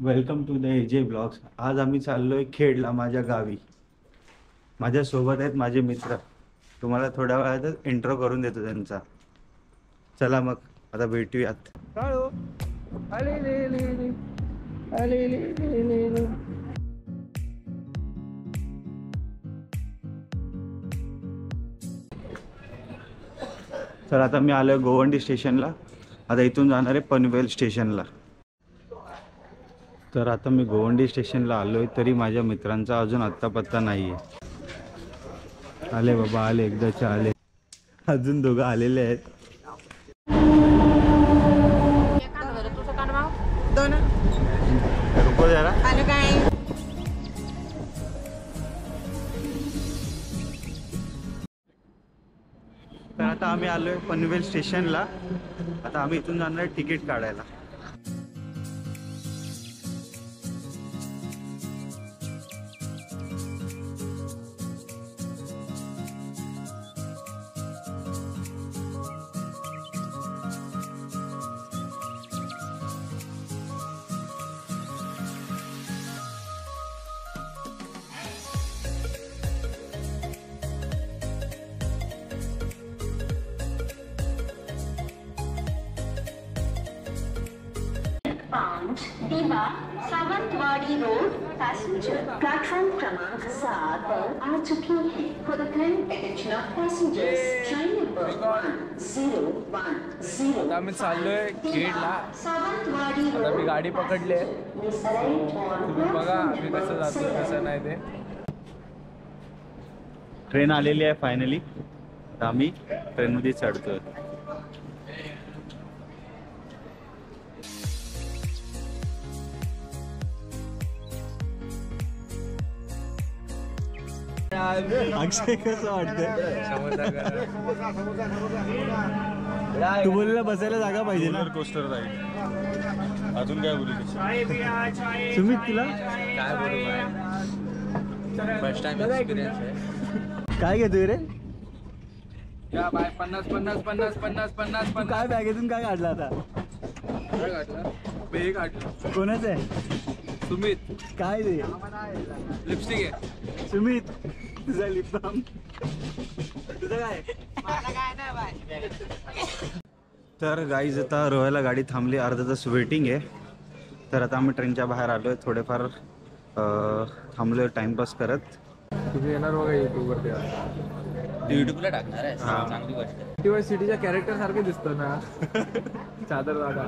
Welcome to the AJ blogs. आज आम्ही चाललोय खेडला, माझ्या गावी. माझ्या सोबत आहेत माझे मित्र. तुम्हाला थोड्या वेळातच इंट्रो करून देतो त्यांचा. चला मग आता भेटूयात. काळो अले ले ले ले अले ले ले ले ले. तर आता मी आलोय गोवंडी स्टेशनला. आता इथून जाणार आहे पनवेल स्टेशनला. तर आता मी गोवंडी स्टेशनला आलोय, तरी माझ्या मित्रांचा अजून आत्ता पत्ता नाहीये. आले बाबा, आले, एकदाचे आले. अजून दोघं आलेले आहेत. रुको जरा. तर आता आम्ही आलोय पनवेल स्टेशनला. आता आम्ही इथून जाणार आहे तिकीट काढायला. दिवा सावंतवाड़ी रोड पैसेंजर प्लेटफॉर्म क्रमांक 7 पर आ चुकी है. For the kind attention of passengers, train number 1010 आता आम्ही चाललोय खेडला. सावंतवाड़ी आता मी गाडी पकडली आहे. तुम्ही बघा आम्ही कसं जातो कसं नाही ते. ट्रेन आलेली आहे फायनली. आता आम्ही ट्रेनमध्ये चढतोय. अक्षय कसं वाटतंय? तू बोलला बसायला जागा पाहिजे ना. कोस्टर राहील. अजून काय बोलू? सुमित तुला काय बोलू, फर्स्ट टाइम एक्सपिरियन्स आहे. काय घेतोय रे? या बाय 50 तू काय बॅगेतून काय काढला आता? काय काढलं? हे काढलं. कोणाच आहे? सुमित. काय रे? लिपस्टिक आहे. सुमित तुझा लिप बाम. तुझं काय? तर गाईज आता रोहायला गाडी थांबली. अर्धा तास वेटिंग आहे. तर आता आम्ही ट्रेनच्या बाहेर आलोय. थोडेफार थांबलोय टाइमपास करत. तुम्ही येणार बघा युट्यूबवरती. युट्यूबला टाकणार आहे. चांगली गोष्ट आहे. टीव्ही सिटीच्या कॅरेक्टर सारखे दिसतो ना. चादर दादा.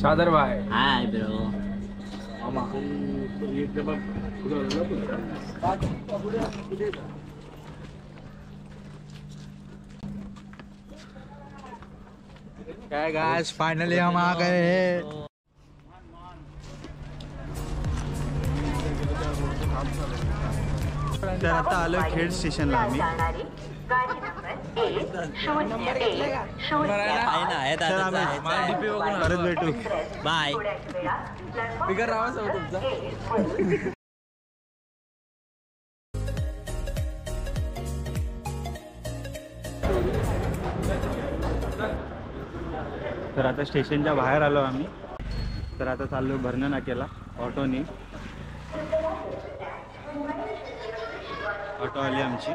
चादर भाई. Hi bro. काय गाइस, फाइनली हम आ गए हैं. तर आता आलोय खेड स्टेशनला आम्ही. गाड़ी नंबर 1010. आहे ना, आहेत तर आता. आम्ही परत भेटू. बाय. बिगर आवाज आहे तुमचा. तर आता स्टेशनच्या बाहेर आलो आम्ही. तर आता चाललो भरणा नाक्याला ऑटोनी. ऑटो आली आमची.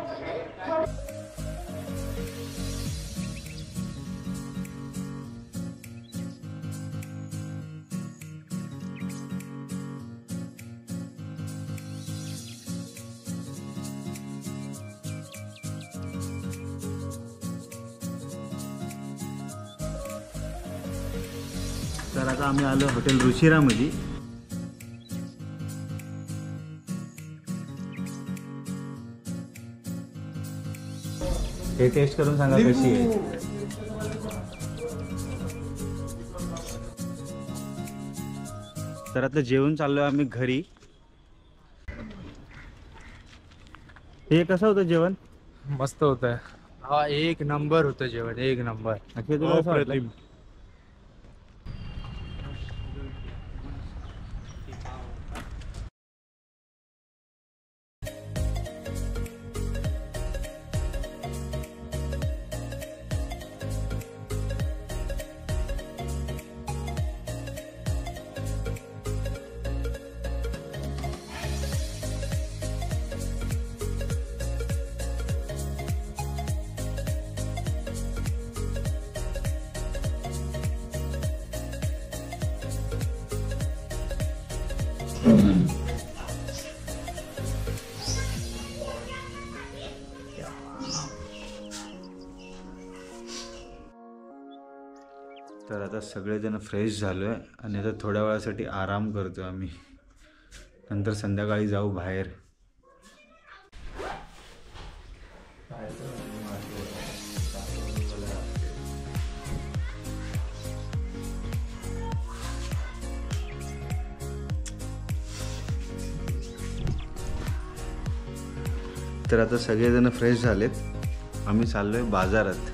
तर आता आम्ही आलो हॉटेल रुचिरामध्ये. हे टेस्ट करून सांगा कशी आहे. तर आता जेवून चाललोय आम्ही घरी. हे कसं होतं जेवण? मस्त होत आहे. हा एक नंबर होतं जेवण, एक नंबर. अक्षय तुला कसं वाटलं? अप्रतिम. तर आता सगळेजण फ्रेश झालो आहे आणि आता थोड्या वेळासाठी आराम करतो आम्ही. नंतर संध्याकाळी जाऊ बाहेर. तर आता सगळेजण फ्रेश झालेत. आम्ही चाललोय बाजारात.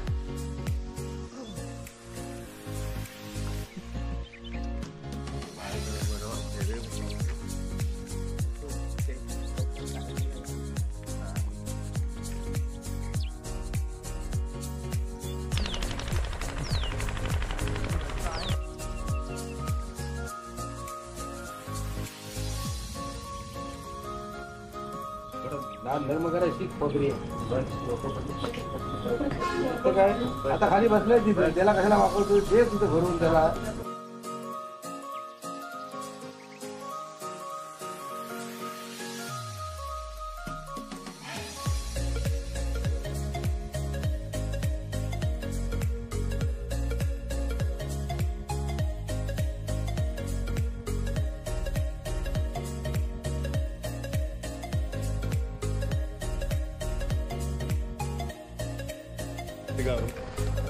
आता खाली बसलाय तिथे, त्याला कशाला वापरतो ते तिथे भरून त्याला.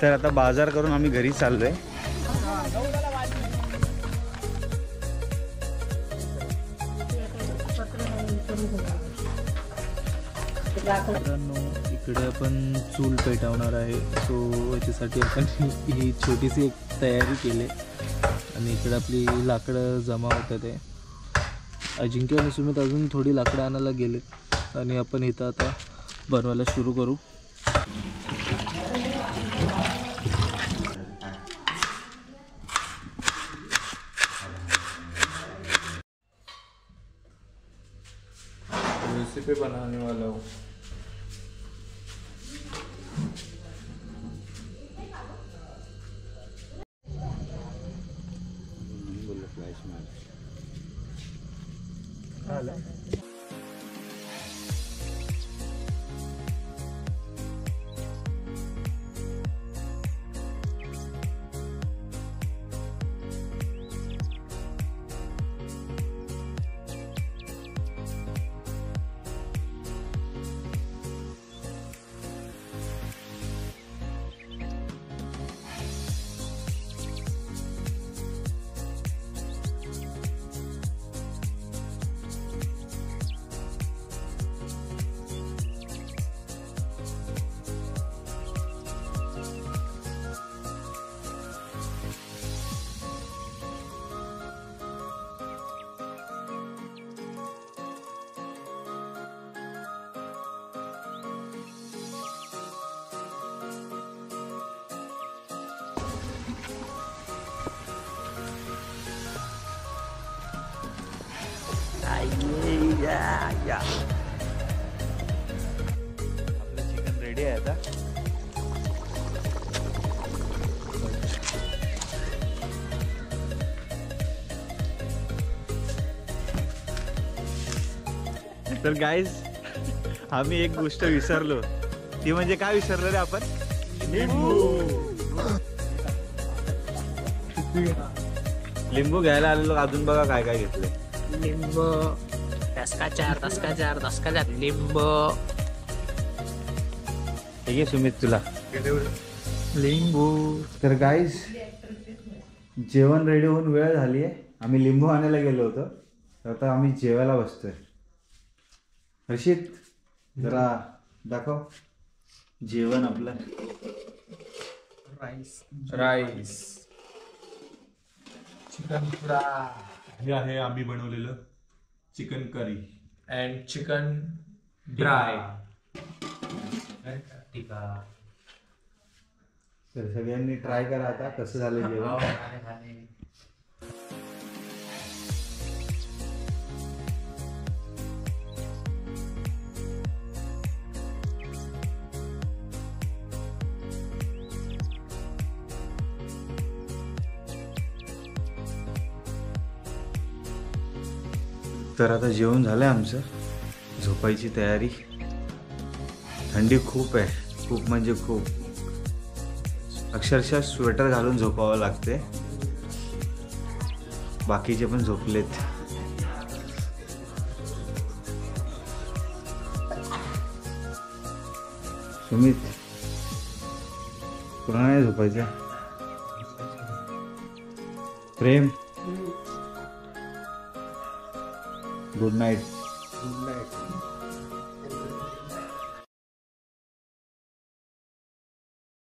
तर आता बाजार करून आम्ही घरी चाललोय. मित्रांनो, इकडे आपण चूल पेटवणार आहे. सो याच्यासाठी आपण ही छोटीशी एक तयारी केली आणि इकडे आपली लाकडं जमा होतात आहे. अजिंक्य आणि सुमित अजून थोडी लाकडं आणायला गेलेत आणि आपण इथं आता बनवायला सुरू करू. रेसिपी बनाने वाला हूँ. आपलं चिकन रेडी आहे आता. तर गाईज, आम्ही एक गोष्ट विसरलो. ती म्हणजे काय विसरलो रे आपण? लिंबू घ्यायला आलेलो. अजून बघा काय काय घेतलंय. लिंब, दसका लिंब. ठीक आहे सुमित, तुला लिंबू. तर गाईज, जेवण रेडी होऊन वेळ झाली आहे. आम्ही लिंबू आणायला गेलो होतो. तर आता आम्ही जेवायला बसतोय. हर्षित, जरा दाखव जेवण आपलं. राईस चिकन फ्राय हे आहे आम्ही बनवलेलं chicken curry and chicken dry. तर सगळ्यांनी ट्राय करा आता कसं झालं जेवण. तर आता जेवण झालंय आमचं, झोपायची तयारी. थंडी खूप आहे, खूप म्हणजे खूप. अक्षरशः स्वेटर घालून झोपावं लागते. बाकीचे पण झोपलेत. सुमित तुला नाही झोपायचं? प्रेम गुड नाईट. Good night.